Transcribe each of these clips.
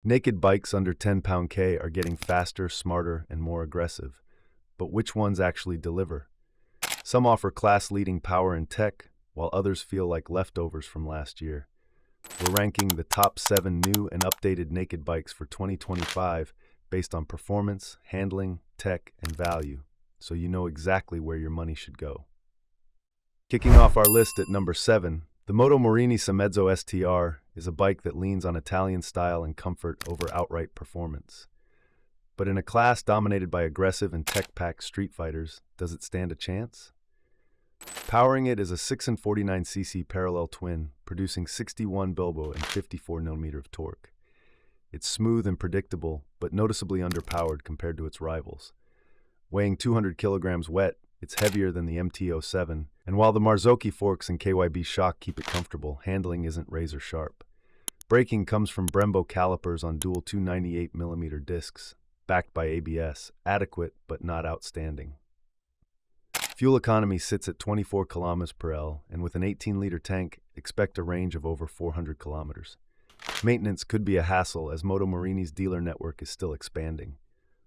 Naked bikes under 10 K are getting faster, smarter, and more aggressive. But which ones actually deliver? Some offer class-leading power and tech, while others feel like leftovers from last year. We're ranking the top 7 new and updated naked bikes for 2025 based on performance, handling, tech, and value, so you know exactly where your money should go. Kicking off our list at number 7, the Moto Marini Seiemmezzo STR is a bike that leans on Italian style and comfort over outright performance. But in a class dominated by aggressive and tech-packed street fighters, does it stand a chance? Powering it is a 649cc parallel twin, producing 61 bilbo and 54 Nm of torque. It's smooth and predictable, but noticeably underpowered compared to its rivals. Weighing 200 kilograms wet, it's heavier than the MT-07, and while the Marzocchi forks and KYB shock keep it comfortable, handling isn't razor sharp. Braking comes from Brembo calipers on dual 298mm discs, backed by ABS, adequate but not outstanding. Fuel economy sits at 24 km/L, and with an 18-liter tank, expect a range of over 400 kilometers. Maintenance could be a hassle as Moto Marini's dealer network is still expanding.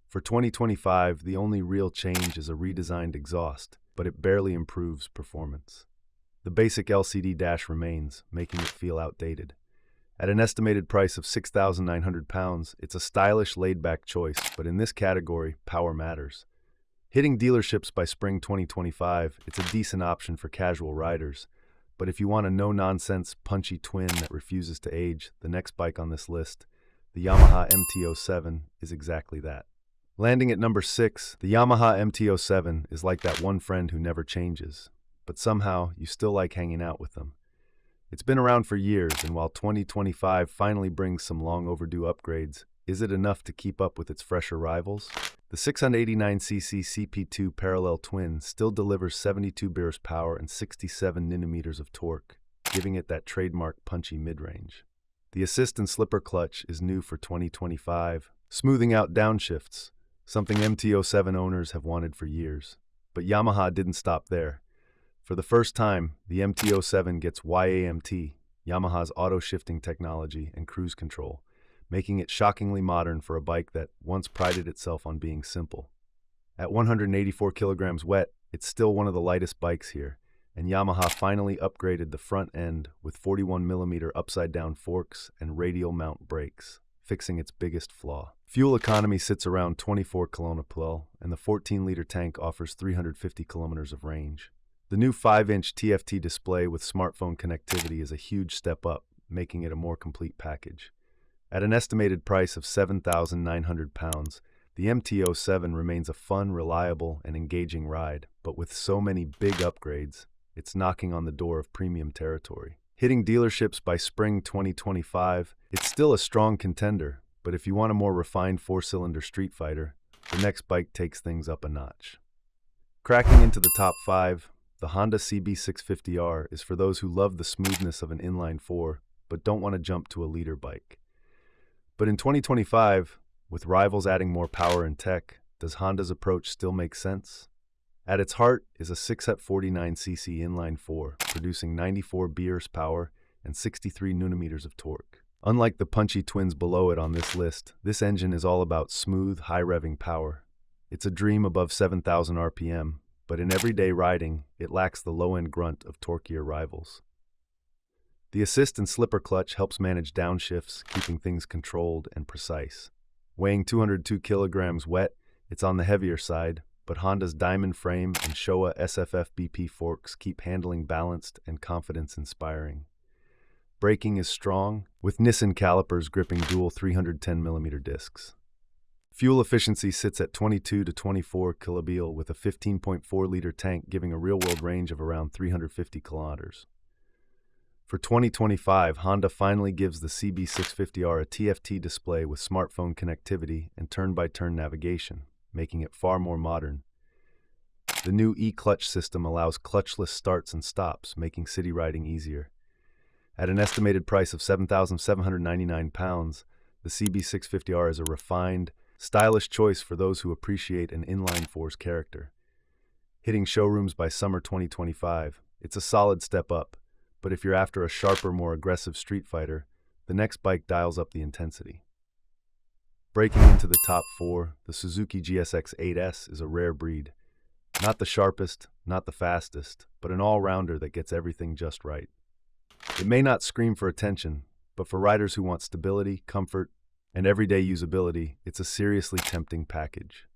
For 2025, the only real change is a redesigned exhaust, but it barely improves performance. The basic LCD dash remains, making it feel outdated. At an estimated price of £6,900, it's a stylish, laid-back choice, but in this category, power matters. Hitting dealerships by spring 2025, it's a decent option for casual riders, but if you want a no-nonsense, punchy twin that refuses to age, the next bike on this list, the Yamaha MT-07, is exactly that. Landing at number 6, the Yamaha MT-07 is like that one friend who never changes, but somehow you still like hanging out with them. It's been around for years, and while 2025 finally brings some long-overdue upgrades, is it enough to keep up with its fresher rivals? The 689cc CP2 parallel twin still delivers 72 horsepower and 67 Nm of torque, giving it that trademark punchy mid-range. The assist and slipper clutch is new for 2025, smoothing out downshifts, something MT-07 owners have wanted for years. But Yamaha didn't stop there. For the first time, the MT-07 gets YAMT, Yamaha's auto-shifting technology and cruise control, making it shockingly modern for a bike that once prided itself on being simple. At 184 kilograms wet, it's still one of the lightest bikes here, and Yamaha finally upgraded the front end with 41mm upside-down forks and radial mount brakes, fixing its biggest flaw. Fuel economy sits around 24 km/L, and the 14-liter tank offers 350 kilometers of range. The new 5-inch TFT display with smartphone connectivity is a huge step up, making it a more complete package. At an estimated price of £7,900, the MT-07 remains a fun, reliable, and engaging ride, but with so many big upgrades, it's knocking on the door of premium territory. Hitting dealerships by spring 2025, it's still a strong contender, but if you want a more refined 4-cylinder street fighter, the next bike takes things up a notch. Cracking into the top 5, the Honda CB650R is for those who love the smoothness of an inline-4, but don't want to jump to a liter bike. But in 2025, with rivals adding more power and tech, does Honda's approach still make sense? At its heart is a 649cc inline-4, producing 94 horsepower and 63 Nm of torque. Unlike the punchy twins below it on this list, this engine is all about smooth, high-revving power. It's a dream above 7,000 RPM, but in everyday riding, it lacks the low-end grunt of torquier rivals. The assist and slipper clutch helps manage downshifts, keeping things controlled and precise. Weighing 202 kilograms wet, it's on the heavier side, but Honda's diamond frame and Showa SFF BP forks keep handling balanced and confidence-inspiring. Braking is strong, with Nissan calipers gripping dual 310mm discs. Fuel efficiency sits at 22 to 24 kbil with a 15.4-liter tank giving a real-world range of around 350 kilometers. For 2025, Honda finally gives the CB650R a TFT display with smartphone connectivity and turn-by-turn navigation, making it far more modern. The new e-clutch system allows clutchless starts and stops, making city riding easier. At an estimated price of £7,799, the CB650R is a refined, stylish choice for those who appreciate an inline-4's character. Hitting showrooms by summer 2025, it's a solid step up, but if you're after a sharper, more aggressive street fighter, the next bike dials up the intensity. Breaking into the top four, the Suzuki GSX-8S is a rare breed. Not the sharpest, not the fastest, but an all-rounder that gets everything just right. It may not scream for attention, but for riders who want stability, comfort, and everyday usability, it's a seriously tempting package.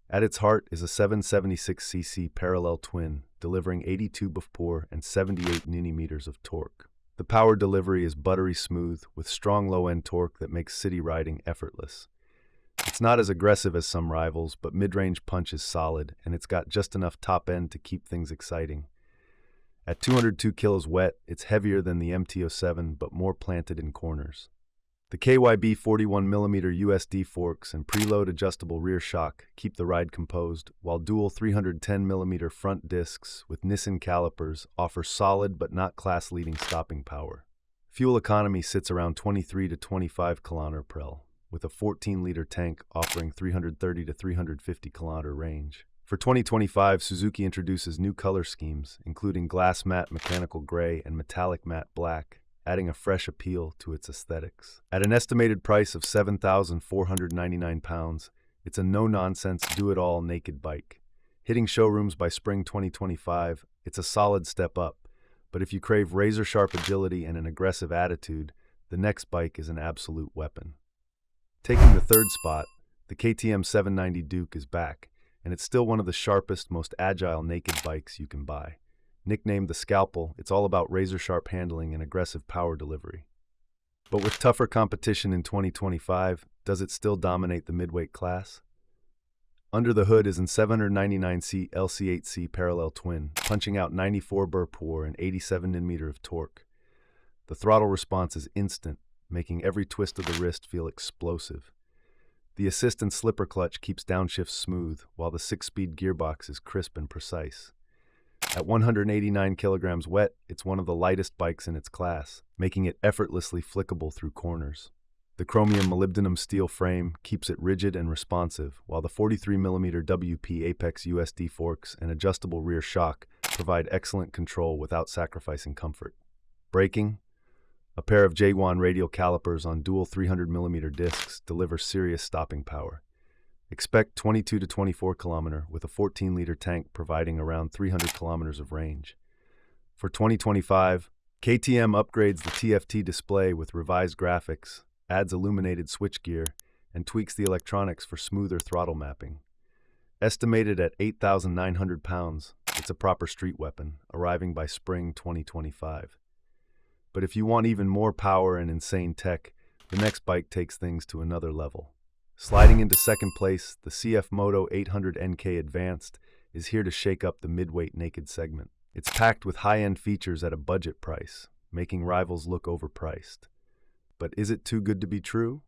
At its heart is a 776cc parallel twin, delivering 82 bp and 78 Nm of torque. The power delivery is buttery smooth, with strong low-end torque that makes city riding effortless. It's not as aggressive as some rivals, but mid-range punch is solid, and it's got just enough top end to keep things exciting. At 202 kilos wet, it's heavier than the MT-07, but more planted in corners. The KYB 41mm USD forks and preload adjustable rear shock keep the ride composed, while dual 310mm front discs with Nissan calipers offer solid but not class-leading stopping power. Fuel economy sits around 23 to 25 km/h, with a 14-liter tank offering 330 to 350 km range. For 2025, Suzuki introduces new color schemes, including glass matte mechanical gray and metallic matte black, adding a fresh appeal to its aesthetics. At an estimated price of £7,499, it's a no-nonsense, do-it-all naked bike. Hitting showrooms by spring 2025, it's a solid step up, but if you crave razor-sharp agility and an aggressive attitude, the next bike is an absolute weapon. Taking the third spot, the KTM 790 Duke is back, and it's still one of the sharpest, most agile naked bikes you can buy. Nicknamed the Scalpel, it's all about razor-sharp handling and aggressive power delivery. But with tougher competition in 2025, does it still dominate the midweight class? Under the hood is an 799C LC8C parallel twin, punching out 94 bp and 87 Nm of torque. The throttle response is instant, making every twist of the wrist feel explosive. The assist and slipper clutch keeps downshifts smooth, while the 6-speed gearbox is crisp and precise. At 189 kilograms wet, it's one of the lightest bikes in its class, making it effortlessly flickable through corners. The chromium molybdenum steel frame keeps it rigid and responsive, while the 43mm WP Apex USD forks and adjustable rear shock provide excellent control without sacrificing comfort. Braking: a pair of J1 radial calipers on dual 300mm discs deliver serious stopping power. Expect 22 to 24 km with a 14-liter tank providing around 300 km of range. For 2025, KTM upgrades the TFT display with revised graphics, adds illuminated switchgear, and tweaks the electronics for smoother throttle mapping. Estimated at 8,900 pounds, it's a proper street weapon, arriving by spring 2025. But if you want even more power and insane tech, the next bike takes things to another level. Sliding into second place, the CFMoto 800 NK Advanced is here to shake up the midweight naked segment. It's packed with high-end features at a budget price, making rivals look overpriced. But is it too good to be true?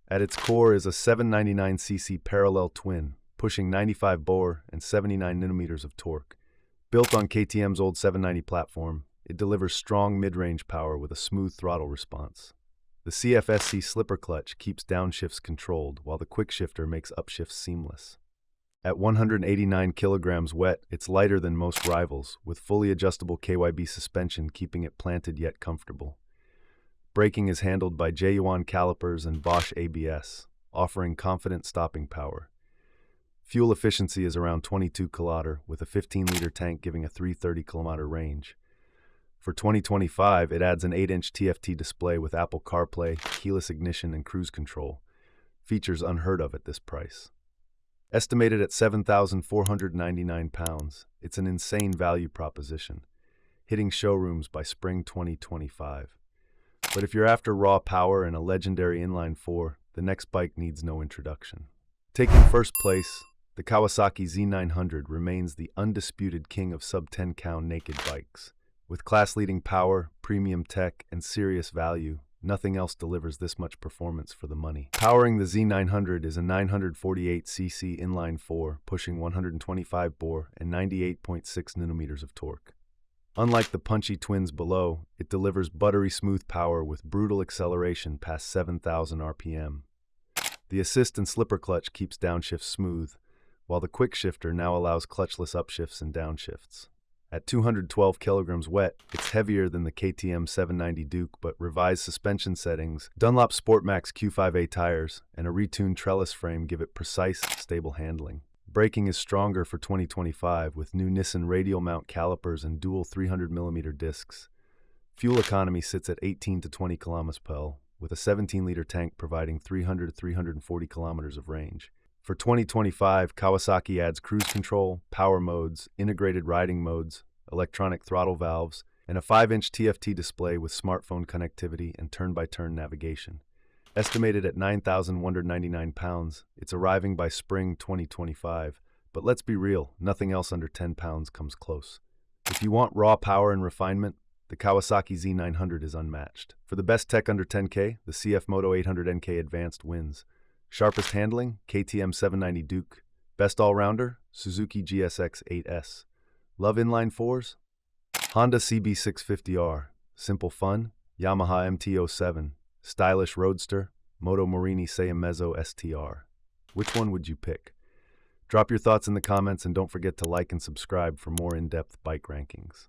At its core is a 799cc parallel twin, pushing 95 bore and 79 Nm of torque. Built on KTM's old 790 platform, it delivers strong mid-range power with a smooth throttle response. The CFSC slipper clutch keeps downshifts controlled, while the quick shifter makes upshifts seamless. At 189 kilograms wet, it's lighter than most rivals, with fully adjustable KYB suspension keeping it planted yet comfortable. Braking is handled by J1 calipers and Bosch ABS, offering confident stopping power. Fuel efficiency is around 22 kWh, with a 15-liter tank giving a 330 km range. For 2025, it adds an 8-inch TFT display with Apple CarPlay, keyless ignition, and cruise control, features unheard of at this price. Estimated at £7,499, it's an insane value proposition, hitting showrooms by spring 2025. But if you're after raw power and a legendary inline-4, the next bike needs no introduction. Taking first place, the Kawasaki Z900 remains the undisputed king of sub-10 count naked bikes. With class-leading power, premium tech, and serious value, nothing else delivers this much performance for the money. Powering the Z900 is a 948cc inline-4, pushing 125 bore and 98.6 Nm of torque. Unlike the punchy twins below, it delivers buttery smooth power with brutal acceleration past 7,000 RPM. The assist and slipper clutch keeps downshifts smooth, while the quick shifter now allows clutchless upshifts and downshifts. At 212 kilograms wet, it's heavier than the KTM 790 Duke, but revised suspension settings, Dunlop Sportmax Q5A tires, and a retuned trellis frame give it precise, stable handling. Braking is stronger for 2025 with new Nissan radial mount calipers and dual 300mm discs. Fuel economy sits at 18 to 20 km/h, with a 17-liter tank providing 300 to 340 kilometers of range. For 2025, Kawasaki adds cruise control, power modes, integrated riding modes, electronic throttle valves, and a 5-inch TFT display with smartphone connectivity and turn-by-turn navigation. Estimated at 9,199 pounds, it's arriving by spring 2025, but let's be real, nothing else under 10 pounds comes close. If you want raw power and refinement, the Kawasaki Z900 is unmatched. For the best tech under 10K, the CFMoto 800NK Advanced wins. Sharpest handling, KTM 790 Duke. Best all-rounder, Suzuki GSX-8S. Love inline fours? Honda CB650R. Simple fun, Yamaha MT-07. Stylish roadster, Moto Marini Seiemmezzo STR. Which one would you pick? Drop your thoughts in the comments and don't forget to like and subscribe for more in-depth bike rankings.